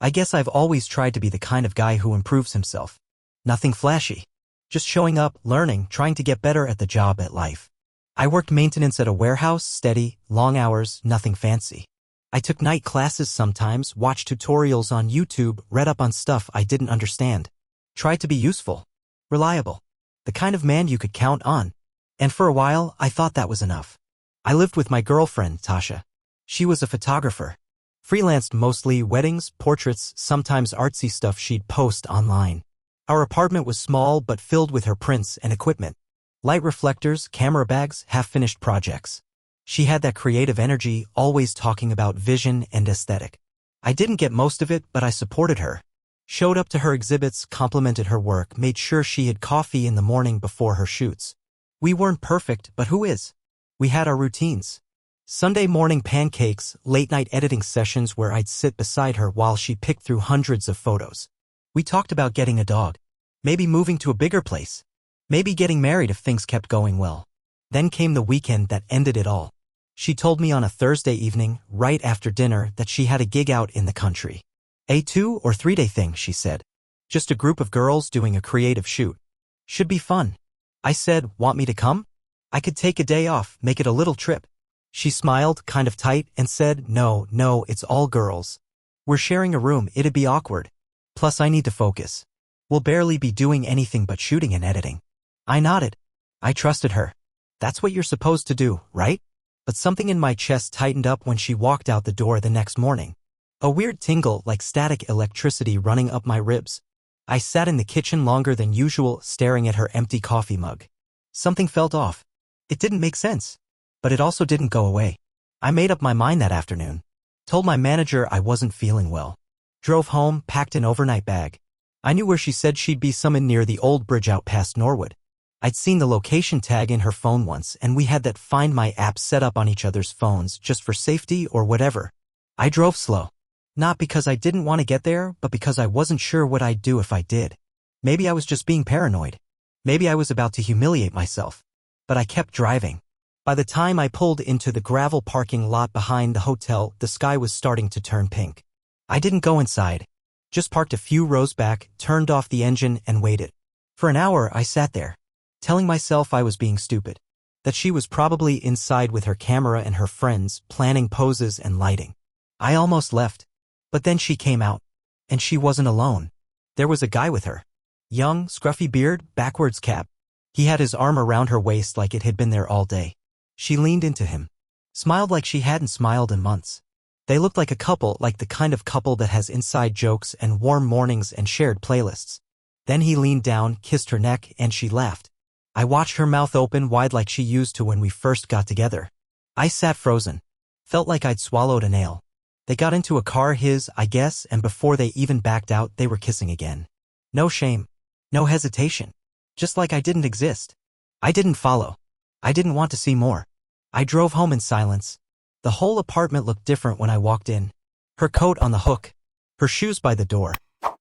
I guess I've always tried to be the kind of guy who improves himself. Nothing flashy. Just showing up, learning, trying to get better at the job at life. I worked maintenance at a warehouse, steady, long hours, nothing fancy. I took night classes sometimes, watched tutorials on YouTube, read up on stuff I didn't understand. Tried to be useful. Reliable. The kind of man you could count on. And for a while, I thought that was enough. I lived with my girlfriend, Tasha. She was a photographer. Freelanced mostly weddings, portraits, sometimes artsy stuff she'd post online. Our apartment was small but filled with her prints and equipment. Light reflectors, camera bags, half-finished projects. She had that creative energy, always talking about vision and aesthetic. I didn't get most of it, but I supported her. Showed up to her exhibits, complimented her work, made sure she had coffee in the morning before her shoots. We weren't perfect, but who is? We had our routines. Sunday morning pancakes, late-night editing sessions where I'd sit beside her while she picked through hundreds of photos. We talked about getting a dog. Maybe moving to a bigger place. Maybe getting married if things kept going well. Then came the weekend that ended it all. She told me on a Thursday evening, right after dinner, that she had a gig out in the country. A 2 or 3 day thing, she said. Just a group of girls doing a creative shoot. Should be fun. I said, want me to come? I could take a day off, make it a little trip. She smiled, kind of tight, and said, no, it's all girls. We're sharing a room, it'd be awkward. Plus I need to focus. We'll barely be doing anything but shooting and editing. I nodded. I trusted her. That's what you're supposed to do, right? But something in my chest tightened up when she walked out the door the next morning. A weird tingle like static electricity running up my ribs. I sat in the kitchen longer than usual, staring at her empty coffee mug. Something felt off. It didn't make sense. But it also didn't go away. I made up my mind that afternoon. Told my manager I wasn't feeling well. Drove home, packed an overnight bag. I knew where she said she'd be, somewhere near the old bridge out past Norwood. I'd seen the location tag in her phone once, and we had that Find My app set up on each other's phones just for safety or whatever. I drove slow. Not because I didn't want to get there, but because I wasn't sure what I'd do if I did. Maybe I was just being paranoid. Maybe I was about to humiliate myself. But I kept driving. By the time I pulled into the gravel parking lot behind the hotel, the sky was starting to turn pink. I didn't go inside. Just parked a few rows back, turned off the engine, and waited. For an hour, I sat there, telling myself I was being stupid. That she was probably inside with her camera and her friends, planning poses and lighting. I almost left. But then she came out. And she wasn't alone. There was a guy with her. Young, scruffy beard, backwards cap. He had his arm around her waist like it had been there all day. She leaned into him. Smiled like she hadn't smiled in months. They looked like a couple, like the kind of couple that has inside jokes and warm mornings and shared playlists. Then he leaned down, kissed her neck, and she laughed. I watched her mouth open wide like she used to when we first got together. I sat frozen. Felt like I'd swallowed a nail. They got into a car, his, I guess, and before they even backed out, they were kissing again. No shame. No hesitation. Just like I didn't exist. I didn't follow. I didn't want to see more. I drove home in silence. The whole apartment looked different when I walked in. Her coat on the hook. Her shoes by the door.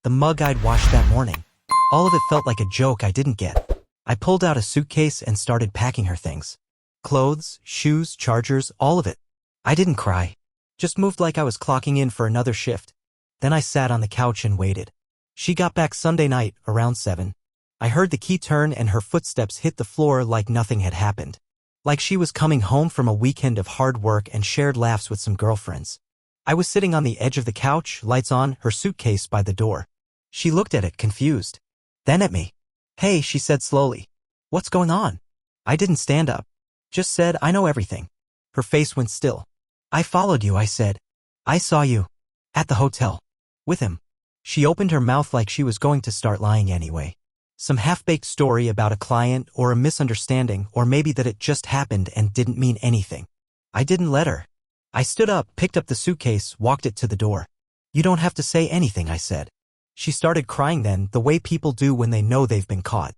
The mug I'd washed that morning. All of it felt like a joke I didn't get. I pulled out a suitcase and started packing her things. Clothes, shoes, chargers, all of it. I didn't cry. Just moved like I was clocking in for another shift. Then I sat on the couch and waited. She got back Sunday night, around 7. I heard the key turn and her footsteps hit the floor like nothing had happened. Like she was coming home from a weekend of hard work and shared laughs with some girlfriends. I was sitting on the edge of the couch, lights on, her suitcase by the door. She looked at it, confused. Then at me. Hey, she said slowly. What's going on? I didn't stand up. Just said, I know everything. Her face went still. I followed you, I said. I saw you. At the hotel. With him. She opened her mouth like she was going to start lying anyway. Some half-baked story about a client or a misunderstanding, or maybe that it just happened and didn't mean anything. I didn't let her. I stood up, picked up the suitcase, walked it to the door. You don't have to say anything, I said. She started crying then, the way people do when they know they've been caught.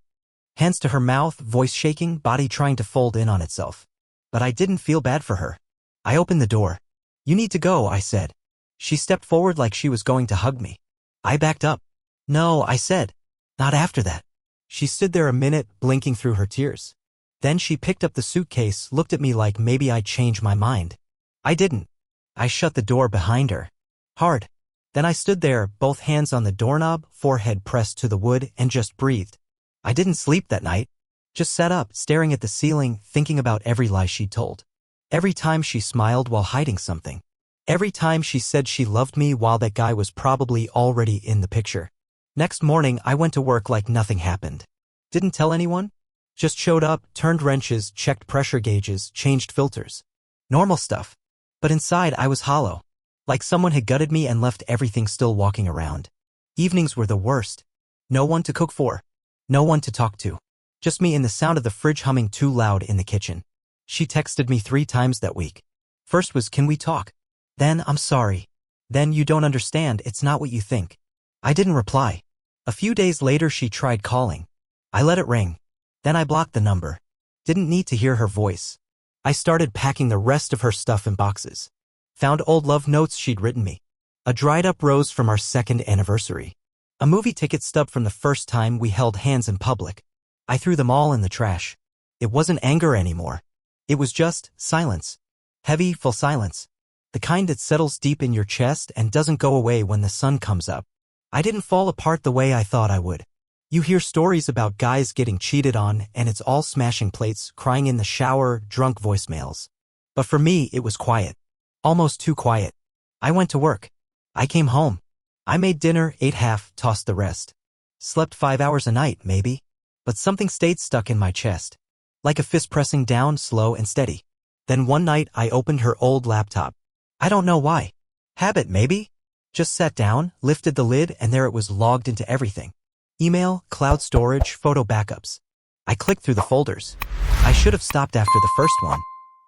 Hands to her mouth, voice shaking, body trying to fold in on itself. But I didn't feel bad for her. I opened the door. You need to go, I said. She stepped forward like she was going to hug me. I backed up. No, I said. Not after that. She stood there a minute, blinking through her tears. Then she picked up the suitcase, looked at me like maybe I'd changed my mind. I didn't. I shut the door behind her. Hard. Then I stood there, both hands on the doorknob, forehead pressed to the wood, and just breathed. I didn't sleep that night. Just sat up, staring at the ceiling, thinking about every lie she'd told. Every time she smiled while hiding something. Every time she said she loved me while that guy was probably already in the picture. Next morning, I went to work like nothing happened. Didn't tell anyone. Just showed up, turned wrenches, checked pressure gauges, changed filters. Normal stuff. But inside I was hollow. Like someone had gutted me and left everything still walking around. Evenings were the worst. No one to cook for. No one to talk to. Just me and the sound of the fridge humming too loud in the kitchen. She texted me 3 times that week. First was, "Can we talk?" Then, "I'm sorry." Then, "You don't understand, it's not what you think." I didn't reply. A few days later she tried calling. I let it ring. Then I blocked the number. Didn't need to hear her voice. I started packing the rest of her stuff in boxes. Found old love notes she'd written me. A dried-up rose from our 2nd anniversary. A movie ticket stub from the first time we held hands in public. I threw them all in the trash. It wasn't anger anymore. It was just silence. Heavy, full silence. The kind that settles deep in your chest and doesn't go away when the sun comes up. I didn't fall apart the way I thought I would. You hear stories about guys getting cheated on, and it's all smashing plates, crying in the shower, drunk voicemails. But for me, it was quiet. Almost too quiet. I went to work. I came home. I made dinner, ate half, tossed the rest. Slept 5 hours a night, maybe. But something stayed stuck in my chest. Like a fist pressing down, slow and steady. Then one night, I opened her old laptop. I don't know why. Habit, maybe? Just sat down, lifted the lid, and there it was, logged into everything. Email, cloud storage, photo backups. I clicked through the folders. I should have stopped after the first one.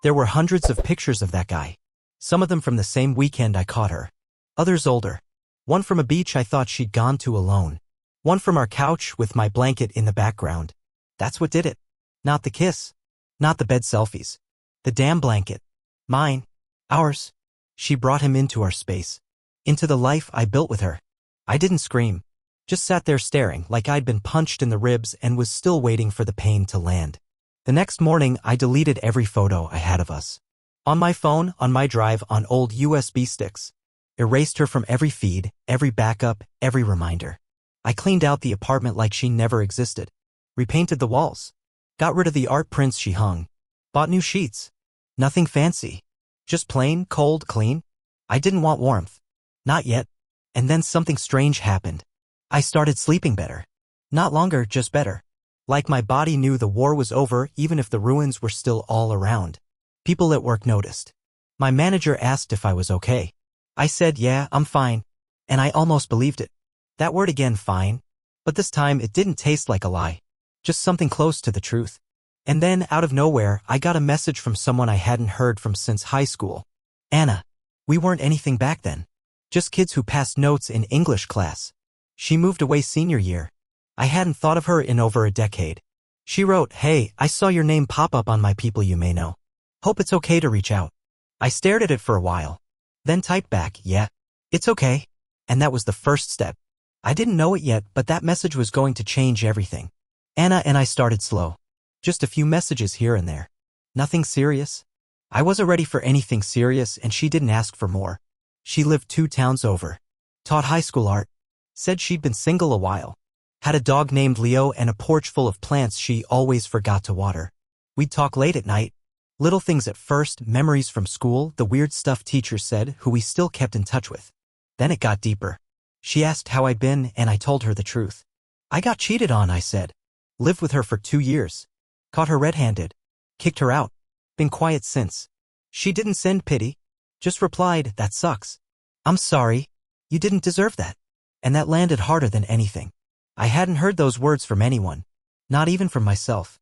There were hundreds of pictures of that guy. Some of them from the same weekend I caught her. Others older. One from a beach I thought she'd gone to alone. One from our couch with my blanket in the background. That's what did it. Not the kiss. Not the bed selfies. The damn blanket. Mine. Ours. She brought him into our space. Into the life I built with her. I didn't scream. Just sat there staring like I'd been punched in the ribs and was still waiting for the pain to land. The next morning, I deleted every photo I had of us. On my phone, on my drive, on old USB sticks. Erased her from every feed, every backup, every reminder. I cleaned out the apartment like she never existed. Repainted the walls. Got rid of the art prints she hung. Bought new sheets. Nothing fancy. Just plain, cold, clean. I didn't want warmth. Not yet. And then something strange happened. I started sleeping better. Not longer, just better. Like my body knew the war was over even if the ruins were still all around. People at work noticed. My manager asked if I was okay. I said, "Yeah, I'm fine." And I almost believed it. That word again, fine. But this time it didn't taste like a lie. Just something close to the truth. And then, out of nowhere, I got a message from someone I hadn't heard from since high school. "Anna. We weren't anything back then. Just kids who passed notes in English class." She moved away senior year. I hadn't thought of her in over a decade. She wrote, "Hey, I saw your name pop up on my people you may know. Hope it's okay to reach out." I stared at it for a while. Then typed back, "Yeah, it's okay." And that was the first step. I didn't know it yet, but that message was going to change everything. Anna and I started slow. Just a few messages here and there. Nothing serious. I wasn't ready for anything serious, and she didn't ask for more. She lived 2 towns over. Taught high school art. Said she'd been single a while. Had a dog named Leo and a porch full of plants she always forgot to water. We'd talk late at night. Little things at first, memories from school, the weird stuff teachers said, who we still kept in touch with. Then it got deeper. She asked how I'd been, and I told her the truth. I got cheated on, I said. Lived with her for 2 years. Caught her red-handed. Kicked her out. Been quiet since. She didn't send pity. Just replied, "That sucks. I'm sorry. You didn't deserve that." And that landed harder than anything. I hadn't heard those words from anyone. Not even from myself.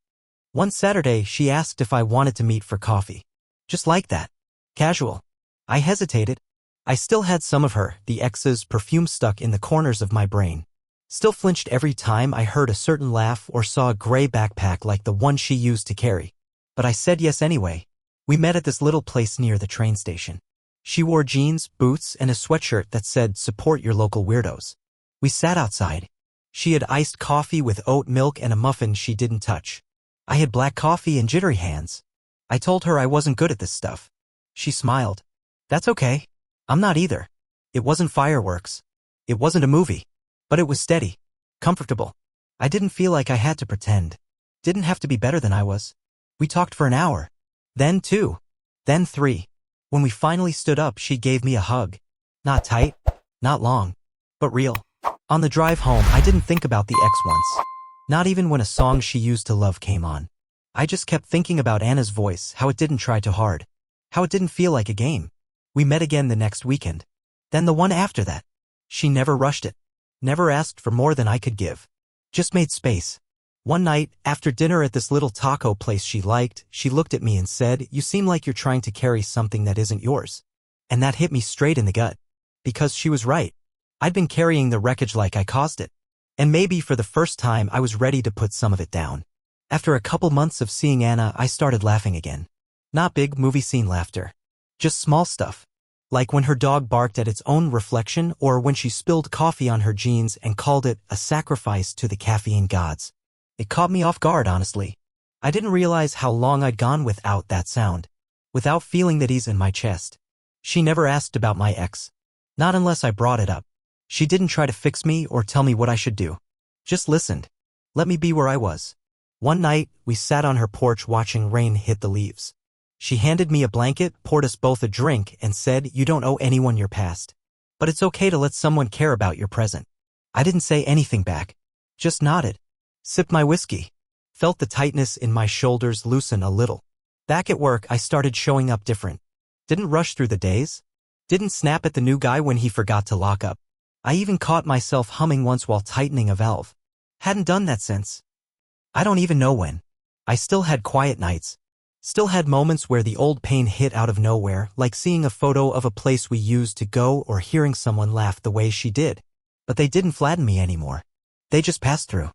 One Saturday, she asked if I wanted to meet for coffee. Just like that. Casual. I hesitated. I still had some of her, the ex's, perfume stuck in the corners of my brain. Still flinched every time I heard a certain laugh or saw a gray backpack like the one she used to carry. But I said yes anyway. We met at this little place near the train station. She wore jeans, boots, and a sweatshirt that said, "Support your local weirdos." We sat outside. She had iced coffee with oat milk and a muffin she didn't touch. I had black coffee and jittery hands. I told her I wasn't good at this stuff. She smiled. "That's okay. I'm not either." It wasn't fireworks. It wasn't a movie. But it was steady. Comfortable. I didn't feel like I had to pretend. Didn't have to be better than I was. We talked for an hour. Then 2. Then 3. When we finally stood up, she gave me a hug. Not tight. Not long. But real. On the drive home, I didn't think about the ex once. Not even when a song she used to love came on. I just kept thinking about Anna's voice, how it didn't try too hard. How it didn't feel like a game. We met again the next weekend. Then the one after that. She never rushed it. Never asked for more than I could give. Just made space. One night, after dinner at this little taco place she liked, she looked at me and said, "You seem like you're trying to carry something that isn't yours." And that hit me straight in the gut. Because she was right. I'd been carrying the wreckage like I caused it. And maybe for the first time I was ready to put some of it down. After a couple months of seeing Anna, I started laughing again. Not big movie scene laughter. Just small stuff. Like when her dog barked at its own reflection, or when she spilled coffee on her jeans and called it a sacrifice to the caffeine gods. It caught me off guard, honestly. I didn't realize how long I'd gone without that sound. Without feeling that ease in my chest. She never asked about my ex. Not unless I brought it up. She didn't try to fix me or tell me what I should do. Just listened. Let me be where I was. One night, we sat on her porch watching rain hit the leaves. She handed me a blanket, poured us both a drink, and said, "You don't owe anyone your past. But it's okay to let someone care about your present." I didn't say anything back. Just nodded. Sipped my whiskey. Felt the tightness in my shoulders loosen a little. Back at work, I started showing up different. Didn't rush through the days. Didn't snap at the new guy when he forgot to lock up. I even caught myself humming once while tightening a valve. Hadn't done that since. I don't even know when. I still had quiet nights. Still had moments where the old pain hit out of nowhere, like seeing a photo of a place we used to go or hearing someone laugh the way she did. But they didn't flatten me anymore. They just passed through.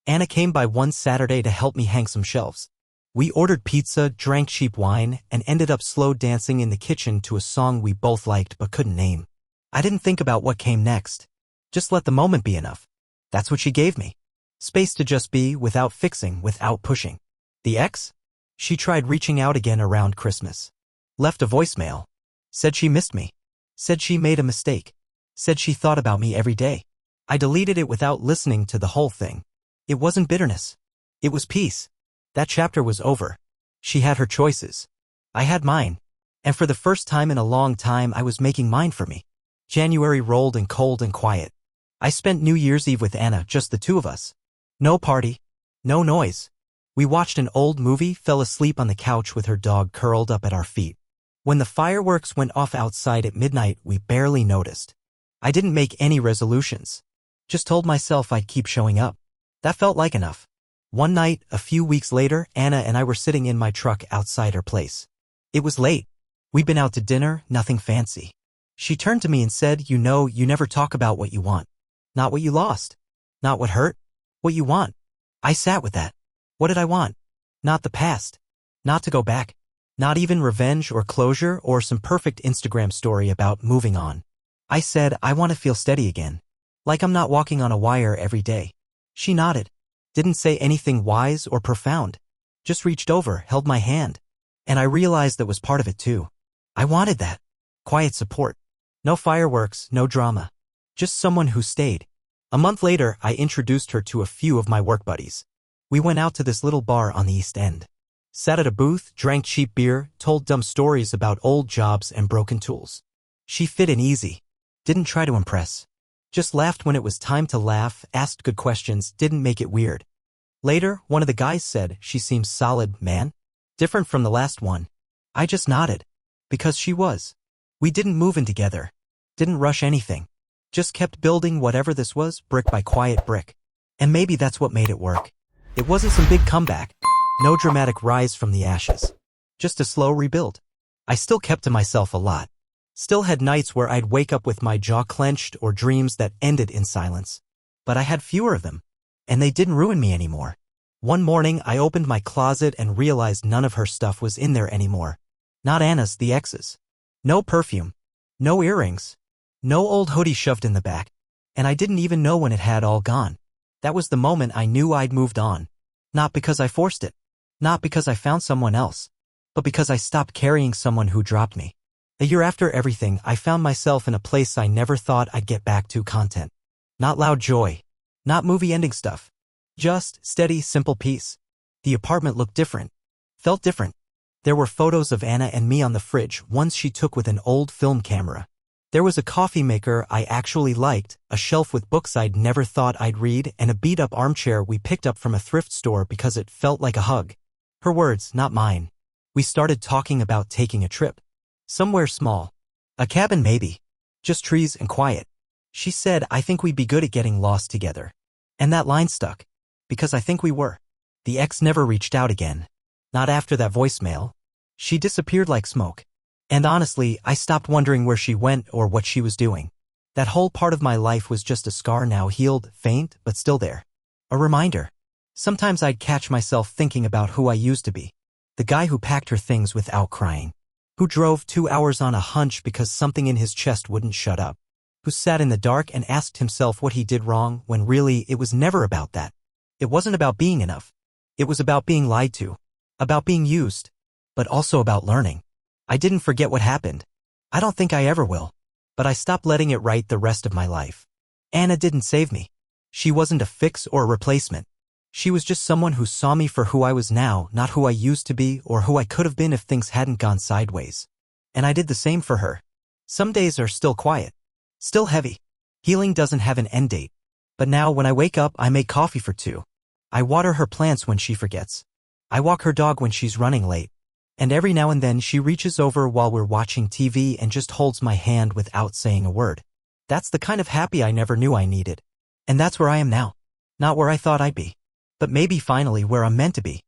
Anna came by one Saturday to help me hang some shelves. We ordered pizza, drank cheap wine, and ended up slow dancing in the kitchen to a song we both liked but couldn't name. I didn't think about what came next. Just let the moment be enough. That's what she gave me. Space to just be, without fixing, without pushing. The ex? She tried reaching out again around Christmas. Left a voicemail. Said she missed me. Said she made a mistake. Said she thought about me every day. I deleted it without listening to the whole thing. It wasn't bitterness. It was peace. That chapter was over. She had her choices. I had mine. And for the first time in a long time, I was making mine for me. January rolled in cold and quiet. I spent New Year's Eve with Anna, just the two of us. No party. No noise. We watched an old movie, fell asleep on the couch with her dog curled up at our feet. When the fireworks went off outside at midnight, we barely noticed. I didn't make any resolutions. Just told myself I'd keep showing up. That felt like enough. One night, a few weeks later, Anna and I were sitting in my truck outside her place. It was late. We'd been out to dinner, nothing fancy. She turned to me and said, "You know, you never talk about what you want. Not what you lost. Not what hurt. What you want." I sat with that. What did I want? Not the past. Not to go back. Not even revenge or closure or some perfect Instagram story about moving on. I said, "I want to feel steady again. Like I'm not walking on a wire every day." She nodded. Didn't say anything wise or profound. Just reached over, held my hand. And I realized that was part of it too. I wanted that. Quiet support. No fireworks, no drama. Just someone who stayed. A month later, I introduced her to a few of my work buddies. We went out to this little bar on the East End. Sat at a booth, drank cheap beer, told dumb stories about old jobs and broken tools. She fit in easy. Didn't try to impress. Just laughed when it was time to laugh, asked good questions, didn't make it weird. Later, one of the guys said, "She seems solid, man. Different from the last one." I just nodded. Because she was. We didn't move in together. Didn't rush anything. Just kept building whatever this was, brick by quiet brick. And maybe that's what made it work. It wasn't some big comeback. No dramatic rise from the ashes. Just a slow rebuild. I still kept to myself a lot. Still had nights where I'd wake up with my jaw clenched or dreams that ended in silence. But I had fewer of them. And they didn't ruin me anymore. One morning, I opened my closet and realized none of her stuff was in there anymore. Not Anna's, the ex's. No perfume. No earrings. No old hoodie shoved in the back. And I didn't even know when it had all gone. That was the moment I knew I'd moved on. Not because I forced it. Not because I found someone else. But because I stopped carrying someone who dropped me. A year after everything, I found myself in a place I never thought I'd get back to. Content. Not loud joy. Not movie ending stuff. Just steady, simple peace. The apartment looked different. Felt different. There were photos of Anna and me on the fridge, ones she took with an old film camera. There was a coffee maker I actually liked, a shelf with books I'd never thought I'd read, and a beat-up armchair we picked up from a thrift store because it felt like a hug. Her words, not mine. We started talking about taking a trip. Somewhere small. A cabin maybe. Just trees and quiet. She said, I think we'd be good at getting lost together. And that line stuck. Because I think we were. The ex never reached out again. Not after that voicemail. She disappeared like smoke. And honestly, I stopped wondering where she went or what she was doing. That whole part of my life was just a scar, now healed, faint, but still there. A reminder. Sometimes I'd catch myself thinking about who I used to be. The guy who packed her things without crying. Who drove 2 hours on a hunch because something in his chest wouldn't shut up. Who sat in the dark and asked himself what he did wrong when really it was never about that. It wasn't about being enough. It was about being lied to. About being used. But also about learning. I didn't forget what happened. I don't think I ever will. But I stopped letting it write the rest of my life. Anna didn't save me. She wasn't a fix or a replacement. She was just someone who saw me for who I was now, not who I used to be or who I could have been if things hadn't gone sideways. And I did the same for her. Some days are still quiet. Still heavy. Healing doesn't have an end date. But now when I wake up, I make coffee for 2. I water her plants when she forgets. I walk her dog when she's running late. And every now and then she reaches over while we're watching TV and just holds my hand without saying a word. That's the kind of happy I never knew I needed. And that's where I am now. Not where I thought I'd be. But maybe finally where I'm meant to be.